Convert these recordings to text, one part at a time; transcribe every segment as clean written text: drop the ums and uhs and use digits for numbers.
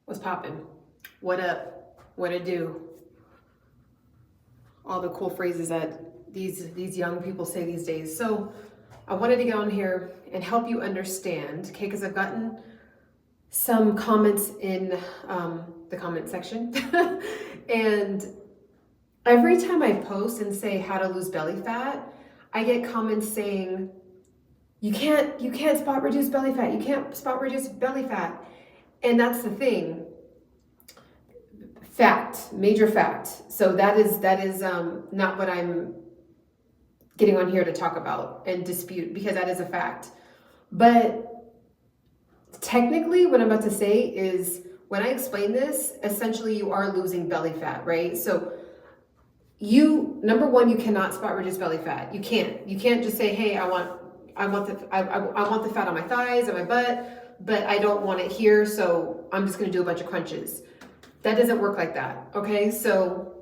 What's poppin'? What up? What it do? All the cool phrases that these young people say these days. So I wanted to get on here and help you understand, okay? Because I've gotten some comments in the comment section, and every time I post and say how to lose belly fat, I get comments saying you can't spot reduce belly fat. You can't spot reduce belly fat. And that's the thing. Fact, major fact. So that is not what I'm getting on here to talk about and dispute, because that is a fact. But technically what I'm about to say is, when I explain this, essentially you are losing belly fat, right? So number one, you cannot spot reduce belly fat. You can't just say, hey, I want the fat on my thighs and my butt, but I don't want it here, so I'm just going to do a bunch of crunches. That doesn't work like that, okay? So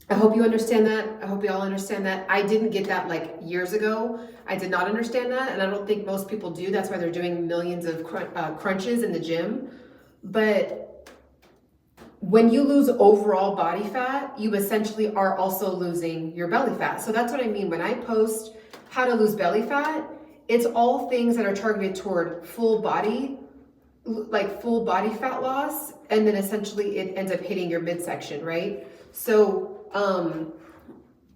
I hope you understand that. I hope you all understand that. I didn't get that like years ago. I did not understand that, and I don't think most people do. That's why they're doing millions of crunches in the gym. But when you lose overall body fat, you essentially are also losing your belly fat. So that's what I mean when I post how to lose belly fat. It's all things that are targeted toward full body fat loss, and then essentially it ends up hitting your midsection, right? So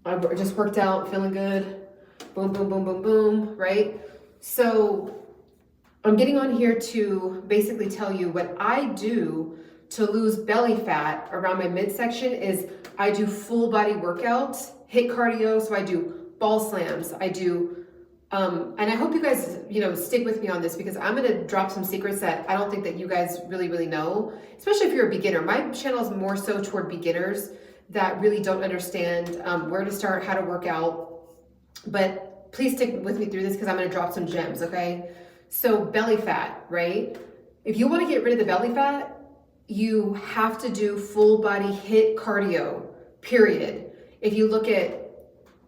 I just worked out, feeling good, boom, boom, boom, boom, boom, right? So I'm getting on here to basically tell you what I do to lose belly fat around my midsection. Is I do full body workouts, HIIT cardio. So I do ball slams, I do and I hope you guys, stick with me on this, because I'm going to drop some secrets that I don't think that you guys really know, especially if you're a beginner. My channel is more so toward beginners that really don't understand where to start, how to work out. But please stick with me through this, because I'm going to drop some gems, okay? So belly fat, right? If you want to get rid of the belly fat, you have to do full body HIIT cardio, period. If you look at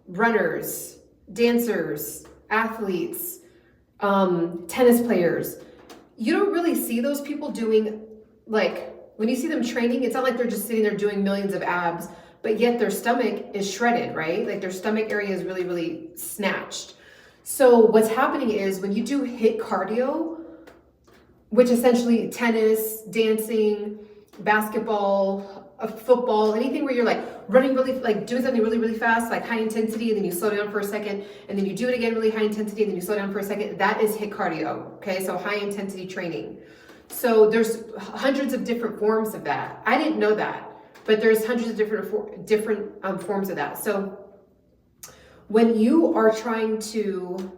runners, dancers, athletes, tennis players, you don't really see those people doing, like, when you see them training, it's not like they're just sitting there doing millions of abs, but yet their stomach is shredded, right? Like their stomach area is really snatched. So what's happening is, when you do HIIT cardio, which essentially tennis, dancing, basketball, football, anything where you're like running doing something really fast, like high intensity, and then you slow down for a second, and then you do it again really high intensity, and then you slow down for a second, that is HIIT cardio, okay? So high intensity training. So there's hundreds of different forms of that. I didn't know that, but there's hundreds of different forms of that. So when you are trying to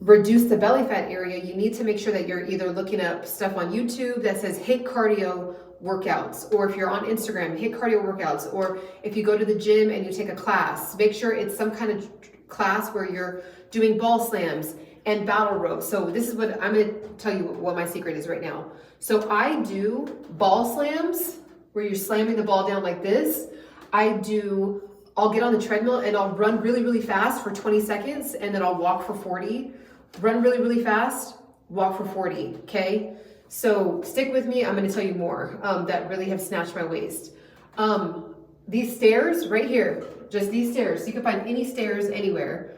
reduce the belly fat area, you need to make sure that you're either looking up stuff on YouTube that says HIIT cardio workouts, or if you're on Instagram, HIIT cardio workouts, or if you go to the gym and you take a class, make sure it's some kind of class where you're doing ball slams and battle ropes. So this is what I'm going to tell you what my secret is right now. So I do ball slams where you're slamming the ball down like this. I'll get on the treadmill and I'll run really fast for 20 seconds, and then I'll walk for 40. Run really fast, walk for 40, okay? So stick with me, I'm gonna tell you more that really have snatched my waist. These stairs right here, just these stairs, you can find any stairs anywhere.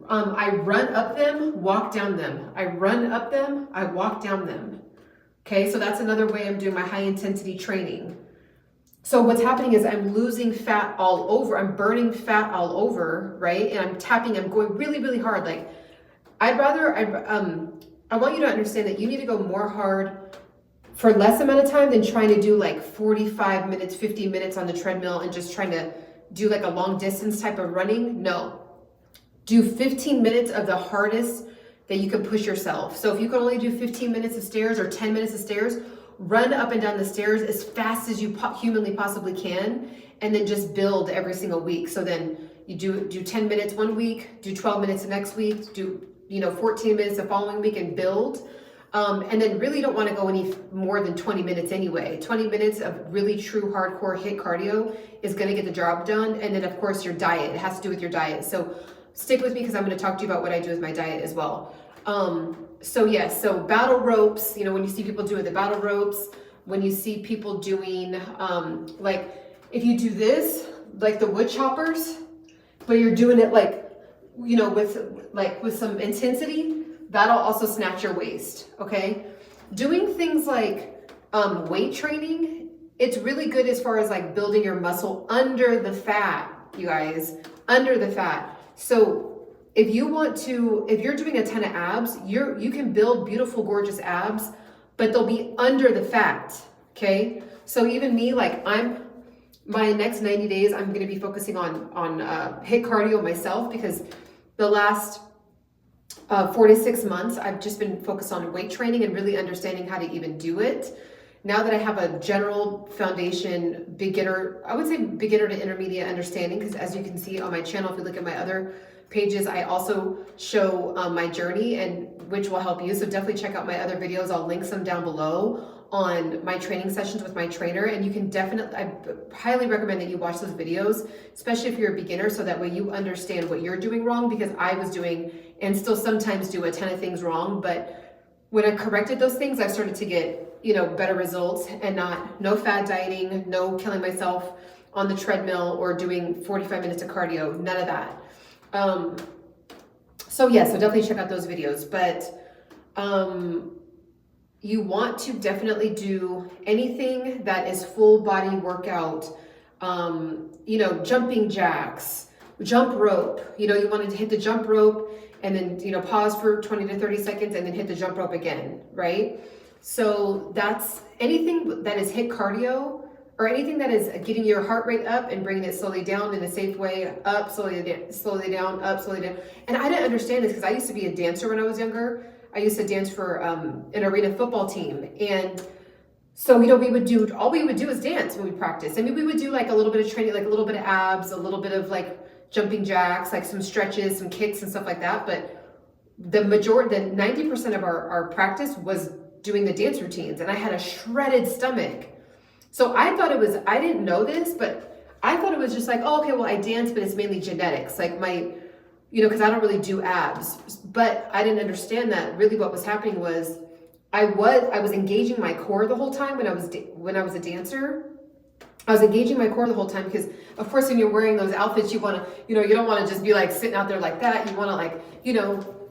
I run up them, walk down them. I run up them, I walk down them. Okay, so that's another way I'm doing my high intensity training. So what's happening is I'm losing fat all over, I'm burning fat all over, right? And I'm going really hard. Like, I want you to understand that you need to go more hard for less amount of time than trying to do like 45 minutes, 50 minutes on the treadmill and just trying to do like a long distance type of running. No, do 15 minutes of the hardest that you can push yourself. So if you can only do 15 minutes of stairs or 10 minutes of stairs, run up and down the stairs as fast as you humanly possibly can, and then just build every single week. So then you do 10 minutes one week, do 12 minutes the next week, do 14 minutes the following week, and build. And then really don't want to go any more than 20 minutes anyway. 20 minutes of really true hardcore HIIT cardio is going to get the job done. And then of course your diet, it has to do with your diet. So stick with me, because I'm going to talk to you about what I do with my diet as well. So yes, so battle ropes, when you see people doing the battle ropes, when you see people doing, like if you do this, like the wood choppers, but you're doing it like, with some intensity, that'll also snatch your waist, okay? Doing things like weight training, it's really good as far as like building your muscle under the fat, you guys, under the fat. So if you're doing a ton of abs, you can build beautiful, gorgeous abs, but they'll be under the fat, okay? So even me, like my next 90 days, I'm gonna be focusing on HIIT cardio myself, because the last 4 to 6 months, I've just been focused on weight training and really understanding how to even do it. Now that I have a general foundation, beginner, I would say beginner to intermediate understanding, because as you can see on my channel, if you look at my other pages, I also show my journey, and which will help you. So definitely check out my other videos. I'll link some down below on my training sessions with my trainer, and you can definitely, I highly recommend that you watch those videos, especially if you're a beginner, so that way you understand what you're doing wrong, because I was doing and still sometimes do a ton of things wrong. But when I corrected those things, I started to get better results, and no fad dieting, no killing myself on the treadmill or doing 45 minutes of cardio, none of that. So definitely check out those videos. But you want to definitely do anything that is full body workout, jumping jacks, jump rope. You want to hit the jump rope and then pause for 20 to 30 seconds and then hit the jump rope again, right? So that's anything that is HIIT cardio, or anything that is getting your heart rate up and bringing it slowly down in a safe way, up, slowly down, up, slowly down. And I didn't understand this because I used to be a dancer when I was younger. I used to dance for an arena football team. And so, we would do, all we would do is dance when we practice. I mean, we would do like a little bit of training, like a little bit of abs, a little bit of like jumping jacks, like some stretches, some kicks and stuff like that. But the 90% of our practice was doing the dance routines, and I had a shredded stomach. So I didn't know this, but I thought it was just like, oh, okay, well, I dance, but it's mainly genetics. Like because I don't really do abs. But I didn't understand that really what was happening was I was engaging my core the whole time when I was a dancer. I was engaging my core the whole time, because of course when you're wearing those outfits, you want to, you don't want to just be like sitting out there like that. You want to like,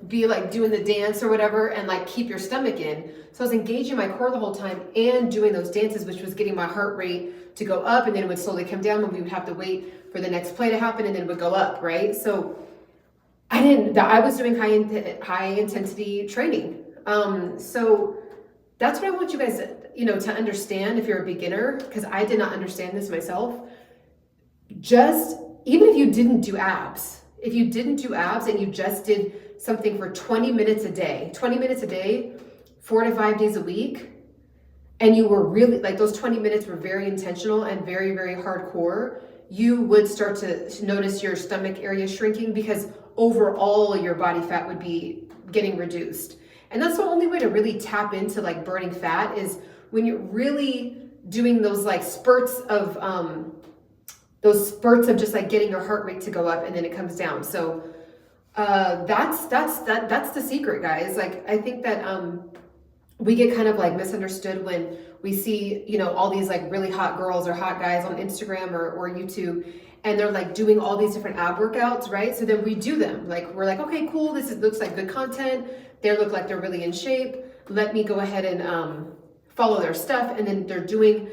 be like doing the dance or whatever and like keep your stomach in. So I was engaging my core the whole time and doing those dances, which was getting my heart rate to go up, and then it would slowly come down when we would have to wait for the next play to happen, and then it would go up, right? So I was doing high intensity training. So that's what I want you guys to understand if you're a beginner, because I did not understand this myself. Just, even if you didn't do abs, and you just did something for 20 minutes a day, 4 to 5 days a week, and you were really, like, those 20 minutes were very intentional and very, very hardcore, you would start to notice your stomach area shrinking, because overall your body fat would be getting reduced. And that's the only way to really tap into like burning fat, is when you're really doing those like spurts of just like getting your heart rate to go up and then it comes down. So that's the secret, guys. Like, I think that we get kind of like misunderstood when we see, all these like really hot girls or hot guys on Instagram or YouTube, and they're like doing all these different ab workouts, right? So then we do them. Like, we're like, okay, cool. Looks like good content. They look like they're really in shape. Let me go ahead and follow their stuff. And then they're doing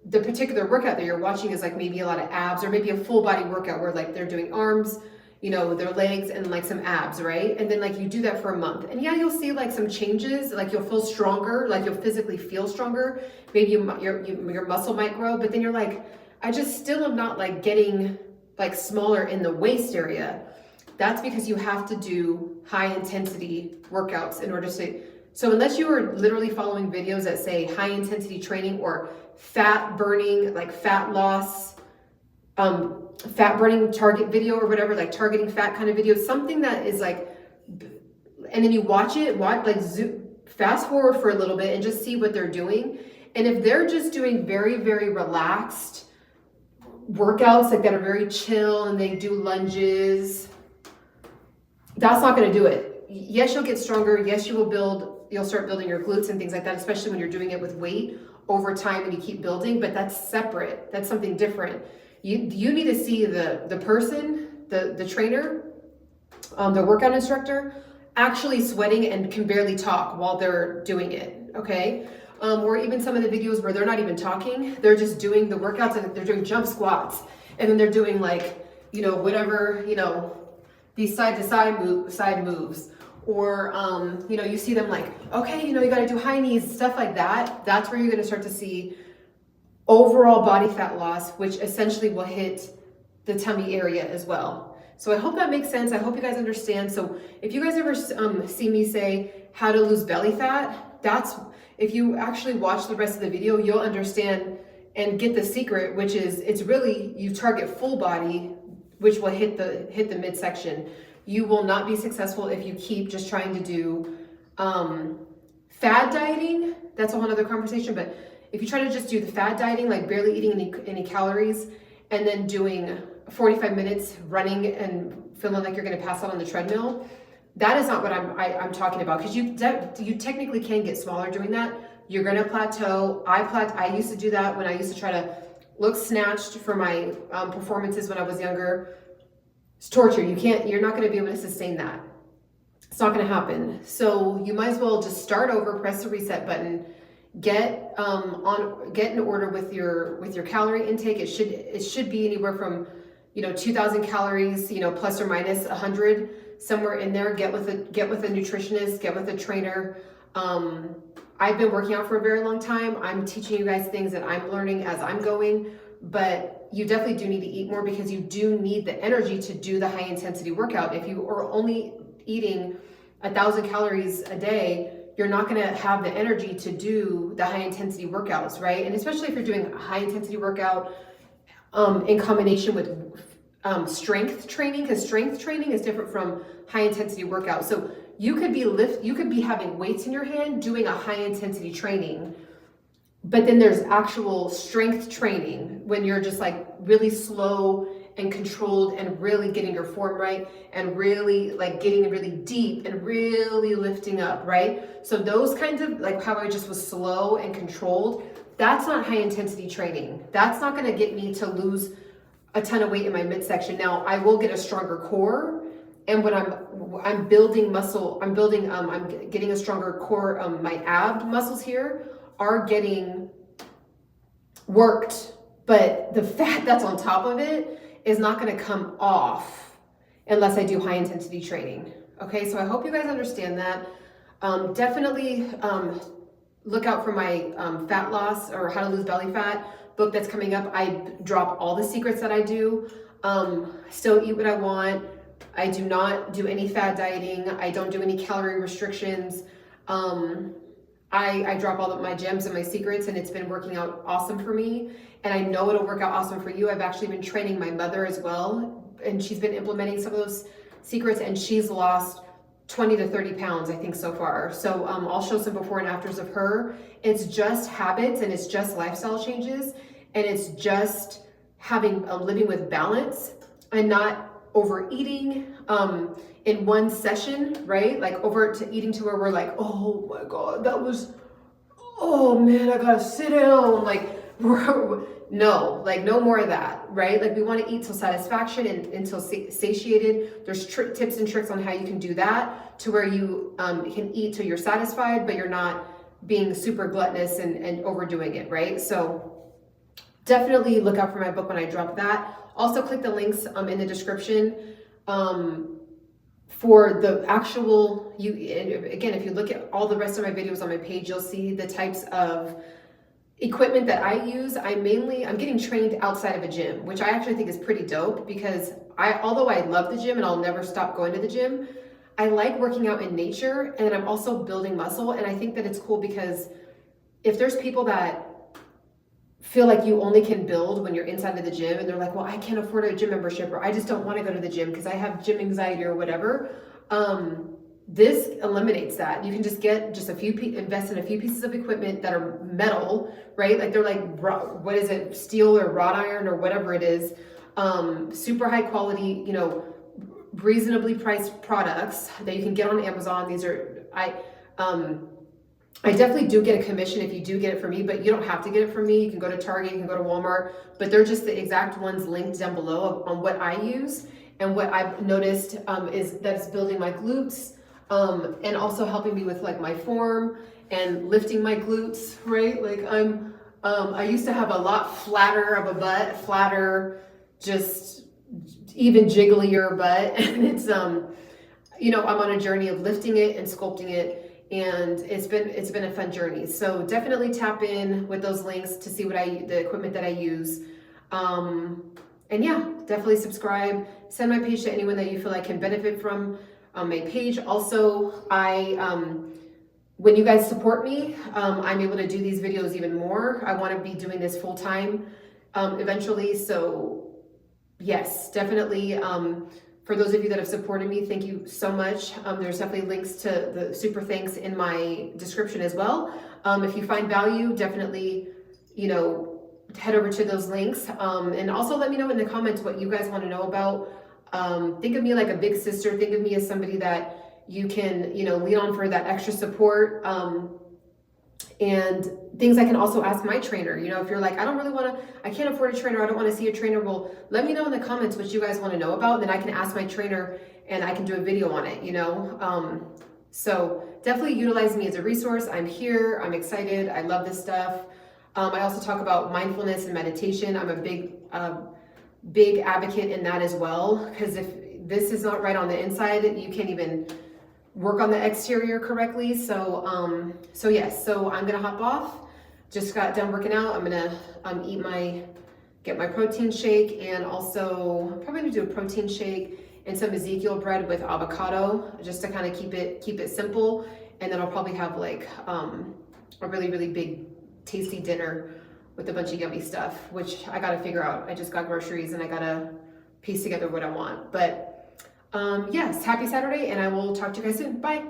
the particular workout that you're watching is like maybe a lot of abs, or maybe a full body workout where like they're doing arms, their legs and like some abs, right? And then like you do that for a month, and yeah, you'll see like some changes, like you'll feel stronger, like you'll physically feel stronger. Maybe your muscle might grow, but then you're like, I just still am not like getting like smaller in the waist area. That's because you have to do high intensity workouts in order to, so unless you are literally following videos that say high intensity training or fat burning, like fat loss, fat burning target video or whatever, like targeting fat kind of video, something that is like, and then you watch fast forward for a little bit and just see what they're doing. And if they're just doing very, very relaxed workouts, like that are very chill, and they do lunges, that's not going to do it. yes, you'll get stronger. Yes, you'll start building your glutes and things like that, especially when you're doing it with weight over time and you keep building, but that's separate. That's something different. You need to see the person, the trainer, the workout instructor actually sweating and can barely talk while they're doing it, okay? Or even some of the videos where they're not even talking, they're just doing the workouts and they're doing jump squats, and then they're doing like, whatever, these side to side moves. Or, you see them like, okay, you gotta do high knees, stuff like that. That's where you're gonna start to see overall body fat loss, which essentially will hit the tummy area as well. So I hope that makes sense. I hope you guys understand. So if you guys ever see me say how to lose belly fat, if you actually watch the rest of the video, you'll understand and get the secret, which is it's really, you target full body, which will hit the midsection. You will not be successful if you keep just trying to do fad dieting. That's a whole other conversation. But if you try to just do the fad dieting, like barely eating any calories, and then doing 45 minutes running and feeling like you're going to pass out on the treadmill, that is not what I'm talking about. Because you technically can get smaller doing that. You're going to plateau. I used to do that when I used to try to look snatched for my performances when I was younger. It's torture. You're not going to be able to sustain that. It's not going to happen. So you might as well just start over, press the reset button, get in order with your calorie intake. It should be anywhere from 2,000 calories, plus or minus 100, somewhere in there. Get with a nutritionist, get with a trainer. I've been working out for a very long time. I'm teaching you guys things that I'm learning as I'm going, but you definitely do need to eat more, because you do need the energy to do the high intensity workout. If you are only eating 1,000 calories a day, you're not going to have the energy to do the high intensity workouts, right? And especially if you're doing a high intensity workout in combination with strength training, because strength training is different from high intensity workout. So you could be having weights in your hand doing a high intensity training, but then there's actual strength training when you're just like really slow and controlled and really getting your form right and really like getting really deep and really lifting up, right? So those kinds of, like how I just was slow and controlled, that's not high intensity training. That's not going to get me to lose a ton of weight in my midsection. Now I will get a stronger core, and when I'm building muscle, I'm getting a stronger core. My ab muscles here are getting worked, but the fat that's on top of it is not going to come off unless I do high intensity training. Okay, so I hope you guys understand that. Definitely look out for my fat loss or how to lose belly fat book that's coming up. I drop all the secrets that I do. Still eat what I want. I do not do any fad dieting. I don't do any calorie restrictions. I drop all of my gems and my secrets, and it's been working out awesome for me. And I know it'll work out awesome for you. I've actually been training my mother as well, and she's been implementing some of those secrets, and she's lost 20 to 30 pounds, I think, so far. So I'll show some before and afters of her. It's just habits, and it's just lifestyle changes, and it's just living with balance and not overeating in one session, right? Like over to eating to where we're like, oh my God, oh man, I gotta sit down. Like, no more of that, right? Like we want to eat till satisfaction and until satiated. There's tips and tricks on how you can do that to where you can eat till you're satisfied, but you're not being super gluttonous and overdoing it, right? So definitely look out for my book when I drop that. Also click the links in the description for the actual, again, if you look at all the rest of my videos on my page, you'll see the types of equipment that I use. I'm getting trained outside of a gym, which I actually think is pretty dope, because although I love the gym and I'll never stop going to the gym, I like working out in nature, and I'm also building muscle. And I think that it's cool because if there's people that feel like you only can build when you're inside of the gym, and they're like, well, I can't afford a gym membership, or I just don't want to go to the gym because I have gym anxiety or whatever. This eliminates that. You can just invest in a few pieces of equipment that are metal, right? Like they're like, what is it? Steel or wrought iron or whatever it is. Super high quality, reasonably priced products that you can get on Amazon. These are, I definitely do get a commission if you do get it from me, but you don't have to get it from me. You can go to Target, you can go to Walmart, but they're just the exact ones linked down below on what I use. And what I've noticed is that it's building my glutes and also helping me with like my form and lifting my glutes, right? Like I used to have a lot flatter of a butt, flatter, just even jigglier butt. And it's, you know, I'm on a journey of lifting it and sculpting it. And it's been a fun journey. So definitely tap in with those links to see the equipment that I use. And yeah, definitely subscribe. Send my page to anyone that you feel like can benefit from my page. Also, when you guys support me, I'm able to do these videos even more. I want to be doing this full time eventually. So yes, definitely. For those of you that have supported me, thank you so much. There's definitely links to the super thanks in my description as well. If you find value, definitely, you know, head over to those links. And also let me know in the comments what you guys want to know about. Think of me like a big sister. Think of me as somebody that you can, you know, lean on for that extra support. And things I can also ask my trainer. You know, if you're like, I can't afford a trainer, I don't want to see a trainer, well, let me know in the comments what you guys want to know about, then I can ask my trainer and I can do a video on it, you know? So definitely utilize me as a resource. I'm here, I'm excited, I love this stuff. I also talk about mindfulness and meditation. I'm a big advocate in that as well, because if this is not right on the inside, you can't even work on the exterior correctly. So yes, so I'm gonna hop off. Just got done working out. I'm gonna get my protein shake, and also I'm probably gonna do a protein shake and some Ezekiel bread with avocado, just to kind of keep it simple. And then I'll probably have like a really, really big tasty dinner with a bunch of yummy stuff, which I gotta figure out. I just got groceries and I gotta piece together what I want. But yes, happy Saturday, and I will talk to you guys soon. Bye.